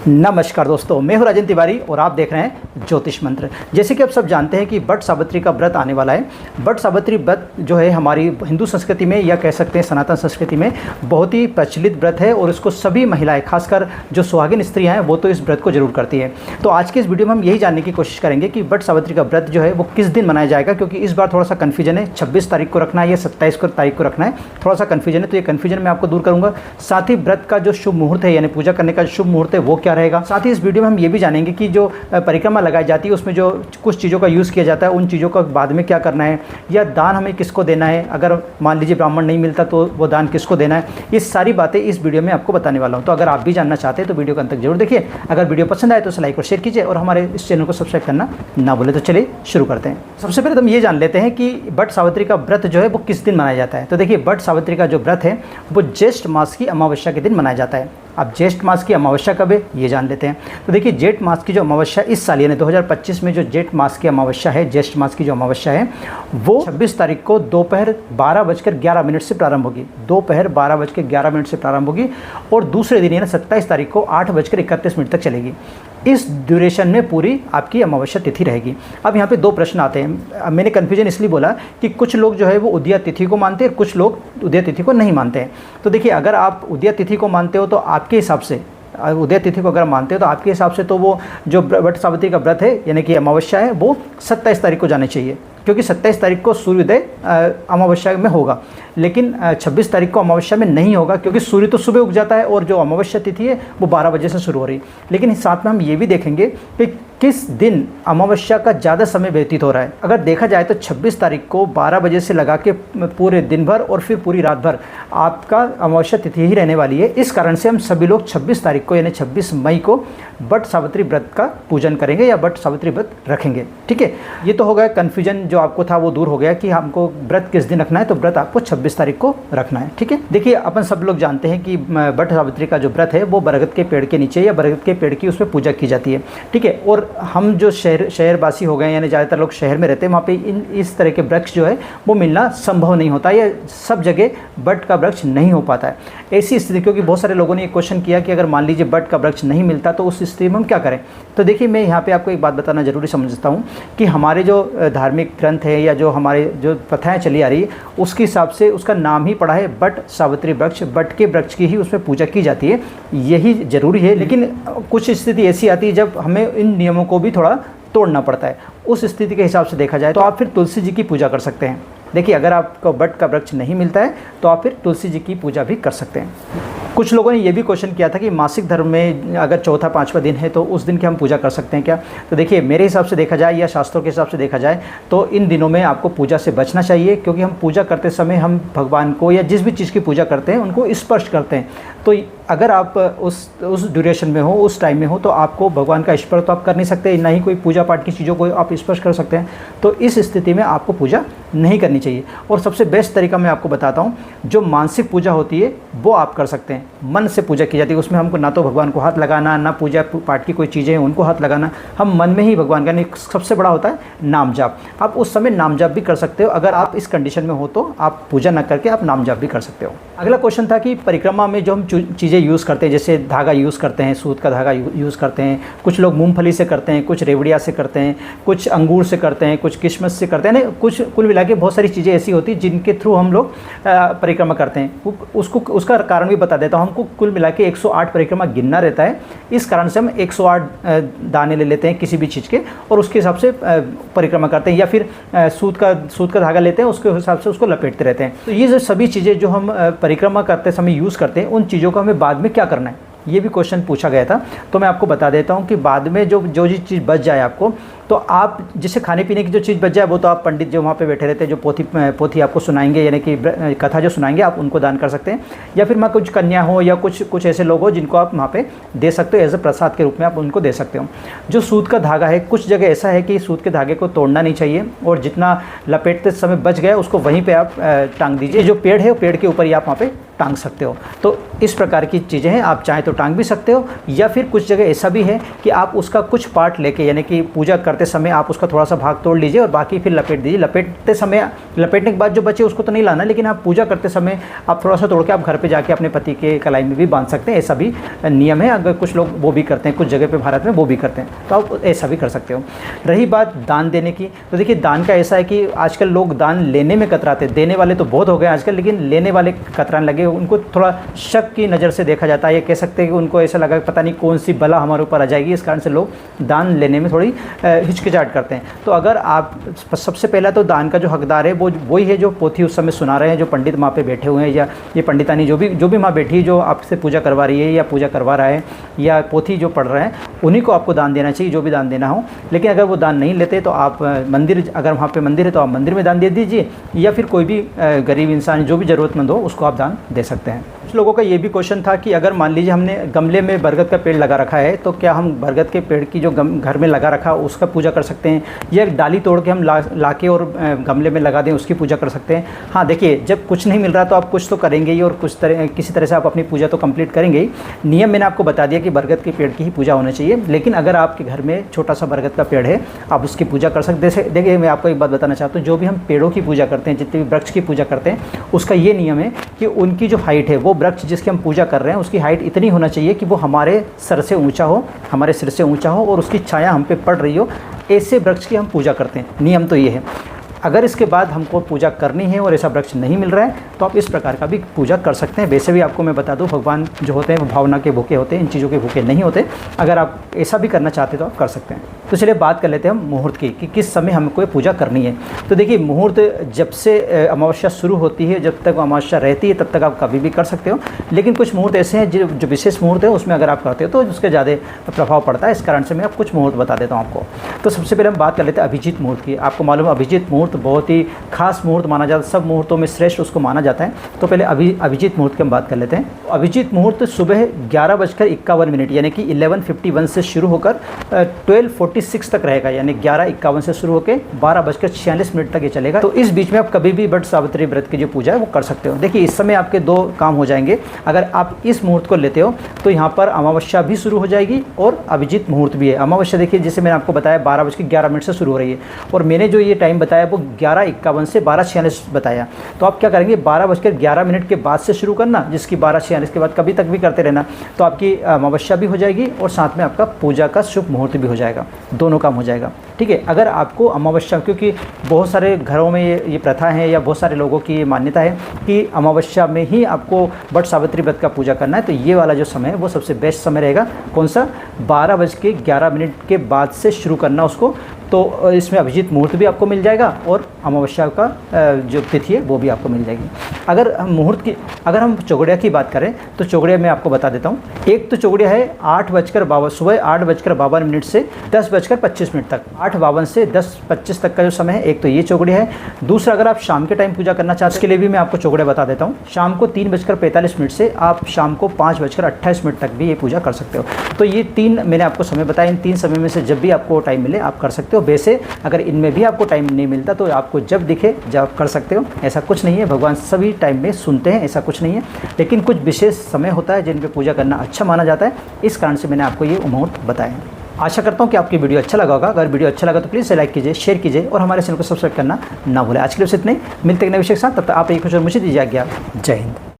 नमस्कार दोस्तों, मैं हूं राजन तिवारी और आप देख रहे हैं ज्योतिष मंत्र। जैसे कि आप सब जानते हैं कि बट सावित्री का व्रत आने वाला है। बट सावित्री व्रत जो है हमारी हिंदू संस्कृति में या कह सकते हैं सनातन संस्कृति में बहुत ही प्रचलित व्रत है और इसको सभी महिलाएं, खासकर जो सुहागिन स्त्रियां हैं वो तो इस व्रत को जरूर करती है। तो आज के इस वीडियो में हम यही जानने की कोशिश करेंगे कि बट सावित्री का व्रत जो है वो किस दिन मनाया जाएगा, क्योंकि इस बार थोड़ा सा कन्फ्यूजन है। 26 तारीख को रखना है या 27 तारीख को रखना है, थोड़ा सा कन्फ्यूजन है। तो ये कन्फ्यूजन मैं आपको दूर करूँगा। साथ ही व्रत का जो शुभ मुहूर्त है यानी पूजा करने का शुभ मुहूर्त है वो क्या रहेगा। साथ ही इस वीडियो में हम ये भी जानेंगे कि जो परिक्रमा लगाई जाती है उसमें जो कुछ चीज़ों का यूज़ किया जाता है उन चीज़ों का बाद में क्या करना है, या दान हमें किसको देना है, अगर मान लीजिए ब्राह्मण नहीं मिलता तो वो दान किसको देना है। ये सारी बातें इस वीडियो में आपको बताने वाला हूँ। तो अगर आप भी जानना चाहते हैं तो वीडियो को अंत तक जरूर देखिए। अगर वीडियो पसंद आए तो लाइक और शेयर कीजिए और हमारे इस चैनल को सब्सक्राइब करना ना भूले। तो चलिए शुरू करते हैं। सबसे पहले हम ये जान लेते हैं कि बट सावित्री का व्रत जो है वो किस दिन मनाया जाता है। तो देखिए, बट सावित्री का जो व्रत है वो ज्येष्ठ मास की अमावस्या के दिन मनाया जाता है। अब ज्येष्ठ मास की अमावस्या कब है ये जान लेते हैं। तो देखिए, जेठ मास की जो अमावस्या इस साल यानी 2025 में जो जेठ मास की अमावस्या है, ज्येष्ठ मास की जो अमावस्या है वो 26 तारीख को दोपहर 12:11 से प्रारंभ होगी। दोपहर 12:11 से प्रारंभ होगी और दूसरे दिन यानी 27 तारीख को 8:31 तक चलेगी। इस ड्यूरेशन में पूरी आपकी अमावस्या तिथि रहेगी। अब यहाँ पे दो प्रश्न आते हैं। मैंने कन्फ्यूजन इसलिए बोला कि कुछ लोग जो है वो उदया तिथि को मानते हैं, कुछ लोग उदया तिथि को नहीं मानते हैं। तो देखिए, अगर आप उदया तिथि को मानते हो तो आपके हिसाब से, उदय तिथि को अगर मानते हो तो आपके हिसाब से तो वो जो बट सावित्री का व्रत है यानी कि अमावस्या है वो 27 तारीख को जानी चाहिए, क्योंकि 27 तारीख को सूर्योदय अमावस्या में होगा। लेकिन 26 तारीख को अमावस्या में नहीं होगा, क्योंकि सूर्य तो सुबह उग जाता है और जो अमावस्या तिथि है वो 12 बजे से शुरू हो रही है। लेकिन साथ में हम ये भी देखेंगे कि किस दिन अमावस्या का ज़्यादा समय व्यतीत हो रहा है। अगर देखा जाए तो 26 तारीख को 12 बजे से लगा के पूरे दिन भर और फिर पूरी रात भर आपका अमावस्या तिथि ही रहने वाली है। इस कारण से हम सभी लोग 26 तारीख को यानी 26 मई को बट सावित्री व्रत का पूजन करेंगे या बट सावित्री व्रत रखेंगे। ठीक है, ये तो हो गया कन्फ्यूजन जो आपको था वो दूर हो गया कि हमको व्रत किस दिन रखना है। तो व्रत आपको 26 तारीख को रखना है। ठीक है, देखिए, अपन सब लोग जानते हैं कि बट सावित्री का जो व्रत है वो बरगद के पेड़ के नीचे या बरगद के पेड़ की उसमें पूजा की जाती है। ठीक है, और हम जो शहरवासी हो गए यानी ज़्यादातर लोग शहर में रहते हैं, वहाँ पे इस तरह के वृक्ष जो है वो मिलना संभव नहीं होता, या सब जगह बट का वृक्ष नहीं हो पाता है। ऐसी स्थिति, क्योंकि बहुत सारे लोगों ने ये क्वेश्चन किया कि अगर मान लीजिए बट का वृक्ष नहीं मिलता तो उस स्थिति में हम क्या करें। तो देखिए, मैं यहाँ पे आपको एक बात बताना जरूरी समझता हूँ कि हमारे जो धार्मिक ग्रंथ है या जो हमारे जो प्रथाएँ चली आ रही है उसके हिसाब से उसका नाम ही पड़ा है बट सावित्री वृक्ष। बट के वृक्ष की ही उसमें पूजा की जाती है, यही जरूरी है। लेकिन कुछ स्थिति ऐसी आती है जब हमें इन नियमों को भी थोड़ा तोड़ना पड़ता है। उस स्थिति के हिसाब से देखा जाए तो आप फिर तुलसी जी की पूजा कर सकते हैं। देखिए, अगर आपको बट का वृक्ष नहीं मिलता है तो आप फिर तुलसी जी की पूजा भी कर सकते हैं। कुछ लोगों ने ये भी क्वेश्चन किया था कि मासिक धर्म में अगर चौथा पांचवा दिन है तो उस दिन की हम पूजा कर सकते हैं क्या। तो देखिए, मेरे हिसाब से देखा जाए या शास्त्रों के हिसाब से देखा जाए तो इन दिनों में आपको पूजा से बचना चाहिए, क्योंकि हम पूजा करते समय हम भगवान को या जिस भी चीज़ की पूजा करते हैं उनको स्पर्श करते हैं। तो अगर आप उस ड्यूरेशन में हो, उस टाइम में हो, तो आपको भगवान का स्पर्श तो आप कर नहीं सकते, ना ही कोई पूजा पाठ की चीज़ों को आप स्पर्श कर सकते हैं। तो इस स्थिति में आपको पूजा नहीं करनी चाहिए। और सबसे बेस्ट तरीका मैं आपको बताता हूँ, जो मानसिक पूजा होती है वो आप कर सकते हैं। मन से पूजा की जाती है, उसमें हमको ना तो भगवान को हाथ लगाना, ना पूजा पाठ की कोई चीज़ें हैं उनको हाथ लगाना, हम मन में ही भगवान का। सबसे बड़ा होता है नाम जाप। आप उस समय नाम जाप भी कर सकते हो। अगर आप इस कंडीशन में हो तो आप पूजा न करके आप नाम जाप भी कर सकते हो। अगला क्वेश्चन था कि परिक्रमा में जो हम चीज़ें यूज़ करते हैं, जैसे धागा यूज़ करते हैं, सूत का धागा यूज़ करते हैं, कुछ लोग मूंगफली से करते हैं, कुछ रेवड़िया से करते हैं, कुछ अंगूर से करते हैं, कुछ किशमिश से करते हैं, ना कुछ कुल मिला के बहुत सारी चीज़ें ऐसी होती हैं जिनके थ्रू हम लोग परिक्रमा करते हैं। उसका कारण भी बता देता हूँ। हमको कुल मिला के 108 परिक्रमा गिनना रहता है। इस कारण से हम 108 दाने ले लेते हैं किसी भी चीज़ के और उसके हिसाब से परिक्रमा करते हैं, या फिर सूत का धागा लेते हैं, उसके हिसाब से उसको लपेटते रहते हैं। तो ये जो सभी चीज़ें जो हम परिक्रमा करते समय यूज़ करते हैं, उन चीज़ों को हमें बाद में क्या करना है, ये भी क्वेश्चन पूछा गया था। तो मैं आपको बता देता हूँ कि बाद में जो चीज़ बच जाए आपको, तो आप जैसे खाने पीने की जो चीज़ बच जाए वो तो आप पंडित जो वहाँ पे बैठे रहते हैं, जो पोथी आपको सुनाएंगे यानी कि कथा जो सुनाएंगे, आप उनको दान कर सकते हैं। या फिर कुछ कन्या हो या कुछ ऐसे लोग हो जिनको आप वहाँ पे दे सकते हो, एज ए प्रसाद के रूप में आप उनको दे सकते हो। जो सूत का धागा है, कुछ जगह ऐसा है कि सूत के धागे को तोड़ना नहीं चाहिए और जितना लपेटते समय बच गया उसको वहीं पर आप टांग दीजिए। जो पेड़ है पेड़ के ऊपर ही आप वहाँ पर टांग सकते हो। तो इस प्रकार की चीज़ें हैं, आप चाहें तो टांग भी सकते हो, या फिर कुछ जगह ऐसा भी है कि आप उसका कुछ पार्ट लेके, यानी कि पूजा करते समय आप उसका थोड़ा सा भाग तोड़ लीजिए और बाकी फिर लपेट दीजिए। लपेटने के बाद जो बचे उसको तो नहीं लाना, लेकिन आप पूजा करते समय आप थोड़ा सा तोड़ के आप घर पे जाके अपने पति के कलाई में भी बांध सकते हैं। ऐसा भी नियम है, अगर कुछ लोग वो भी करते हैं, कुछ जगह पे भारत में वो भी करते हैं, तो आप ऐसा भी कर सकते हो। रही बात दान देने की, तो देखिए दान का ऐसा है कि आजकल लोग दान लेने में कतराते हैं। देने वाले तो बहुत हो गए आजकल, लेकिन लेने वाले कतराने लगे। उनको थोड़ा शक की नज़र से देखा जाता है, ये कह सकते हैं कि उनको ऐसा लगा पता नहीं कौन सी बला हमारे ऊपर आ जाएगी, इस कारण से लोग दान लेने में थोड़ी हिचकिचाहट करते हैं। तो अगर आप सबसे पहला तो दान का जो हकदार है वो वही है जो पोथी उस समय सुना रहे हैं, जो पंडित माँ पे बैठे हुए हैं, या ये पंडितानी जो भी माँ बैठी है, जो आपसे पूजा करवा रही है या पूजा करवा रहा है, या पोथी जो पढ़ रहे हैं, उन्हीं को आपको दान देना चाहिए, जो भी दान देना हो। लेकिन अगर वो दान नहीं लेते तो आप मंदिर, अगर वहाँ पे मंदिर है तो आप मंदिर में दान दे दीजिए, या फिर कोई भी गरीब इंसान जो भी ज़रूरतमंद हो उसको आप दान दे सकते हैं। कुछ लोगों का ये भी क्वेश्चन था कि अगर मान लीजिए हमने गमले में बरगद का पेड़ लगा रखा है, तो क्या हम बरगद के पेड़ की जो घर में लगा रखा उसका पूजा कर सकते हैं, या डाली तोड़ के हम ला के और गमले में लगा दें उसकी पूजा कर सकते हैं? हाँ देखिए, जब कुछ नहीं मिल रहा तो आप कुछ तो करेंगे ही, और किसी तरह से आप अपनी पूजा तो कंप्लीट करेंगे ही। नियम मैंने आपको बता दिया कि बरगद के पेड़ की ही पूजा होनी चाहिए, लेकिन अगर आपके घर में छोटा सा बरगद का पेड़ है आप उसकी पूजा कर सकते हैं। देखिए मैं आपको एक बात बताना चाहता हूँ, जो भी हम पेड़ों की पूजा करते हैं, जितने भी वृक्ष की पूजा करते हैं, उसका ये नियम है कि उनकी जो हाइट है, वो वृक्ष जिसकी हम पूजा कर रहे हैं उसकी हाइट इतनी होना चाहिए कि वो हमारे सर से ऊंचा हो, हमारे सिर से ऊंचा हो, और उसकी छाया हम पे पड़ रही हो। ऐसे वृक्ष की हम पूजा करते हैं, नियम तो ये है। अगर इसके बाद हमको पूजा करनी है और ऐसा वृक्ष नहीं मिल रहा है तो आप इस प्रकार का भी पूजा कर सकते हैं। वैसे भी आपको मैं बता दूं, भगवान जो होते हैं वो भावना के भूखे होते हैं, इन चीज़ों के भूखे नहीं होते। अगर आप ऐसा भी करना चाहते तो आप कर सकते हैं। तो चलिए बात कर लेते हैं हम मुहूर्त की, कि किस समय हमको ये पूजा करनी है। तो देखिए, मुहूर्त जब से अमावस्या शुरू होती है, जब तक अमावस्या रहती है तब तक आप कभी भी कर सकते हो, लेकिन कुछ मुहूर्त ऐसे हैं जो विशेष मुहूर्त है, उसमें अगर आप करते हो तो उसके ज़्यादा प्रभाव पड़ता है। इस कारण से मैं आप कुछ मुहूर्त बता देता हूँ आपको। तो सबसे पहले हम बात कर लेते हैं अभिजीत मुहूर्त की। आपको मालूम है अभिजीत मुहूर्त बहुत ही खास मुहूर्त माना जाता है, सब मुहूर्तों में श्रेष्ठ उसको माना जाता है। तो पहले अभिजीत मुहूर्त की हम बात कर लेते हैं। अभिजीत मुहूर्त सुबह 11:51 यानी कि 11:51 से शुरू होकर 12:46 तक रहेगा, यानी 11:51 से शुरू होकर 12:46 तक ये चलेगा। तो इस बीच में आप कभी भी बट सावित्री व्रत की जो पूजा है वो कर सकते हो। देखिए, इस समय आपके दो काम हो जाएंगे। अगर आप इस मुहूर्त को लेते हो तो यहाँ पर अमावस्या भी शुरू हो जाएगी और अभिजीत मुहूर्त भी है। अमावस्या देखिए, जैसे मैंने आपको बताया 12:11 से शुरू हो रही है, और मैंने जो ये टाइम बताया वो 11:51 से 12:46 बताया। तो आप क्या करेंगे, 12:11 के बाद से शुरू करना, जिसकी 12:46 के बाद कभी तक भी करते रहना। तो आपकी अमावस्या भी हो जाएगी और साथ में आपका पूजा का शुभ मुहूर्त भी हो जाएगा, दोनों काम हो जाएगा। ठीक है, अगर आपको अमावस्या, क्योंकि बहुत सारे घरों में ये प्रथा है या बहुत सारे लोगों की ये मान्यता है कि अमावस्या में ही आपको बट सावित्री व्रत का पूजा करना है, तो ये वाला जो समय है वो सबसे बेस्ट समय रहेगा। कौन सा? 12:11 के बाद से शुरू करना उसको। तो इसमें अभिजीत मुहूर्त भी आपको मिल जाएगा और अमावस्या का जो तिथि है वो भी आपको मिल जाएगी। अगर हम मुहूर्त की, अगर हम चौगड़िया की बात करें तो चौगड़िया मैं आपको बता देता हूँ। एक तो चौगड़िया है सुबह 8:52 से 10:25 तक, 8:52 से 10:25 तक का जो समय है, एक तो ये चौगड़िया है। दूसरा, अगर आप शाम के टाइम पूजा करना चाहते हैं, उसके लिए भी मैं आपको चौगड़िया बता देता हूँ। शाम को 3:45 से आप शाम को 5:28 तक भी ये पूजा कर सकते हो। तो ये तीन मैंने आपको समय बताया, इन तीन समय में से जब भी आपको टाइम मिले आप कर सकते हो। वैसे अगर इनमें भी आपको टाइम नहीं मिलता तो आपको जब दिखे जब आप कर सकते हो, ऐसा कुछ नहीं है। भगवान सभी टाइम में सुनते हैं, ऐसा कुछ नहीं है, लेकिन कुछ विशेष समय होता है जिन पे पूजा करना अच्छा माना जाता है। इस कारण से मैंने आपको ये मुहूर्त बताया। आशा करता हूँ कि आपकी वीडियो अच्छा लगा होगा। अगर वीडियो अच्छा लगा तो प्लीज़ लाइक कीजिए, शेयर कीजिए और हमारे चैनल को सब्सक्राइब करना ना भूलें। आज के लिए बस इतने, मिलते हैं नए विषय के साथ। तब तक आप एक खुश और मुझे दीजिए आज्ञा। जय हिंद।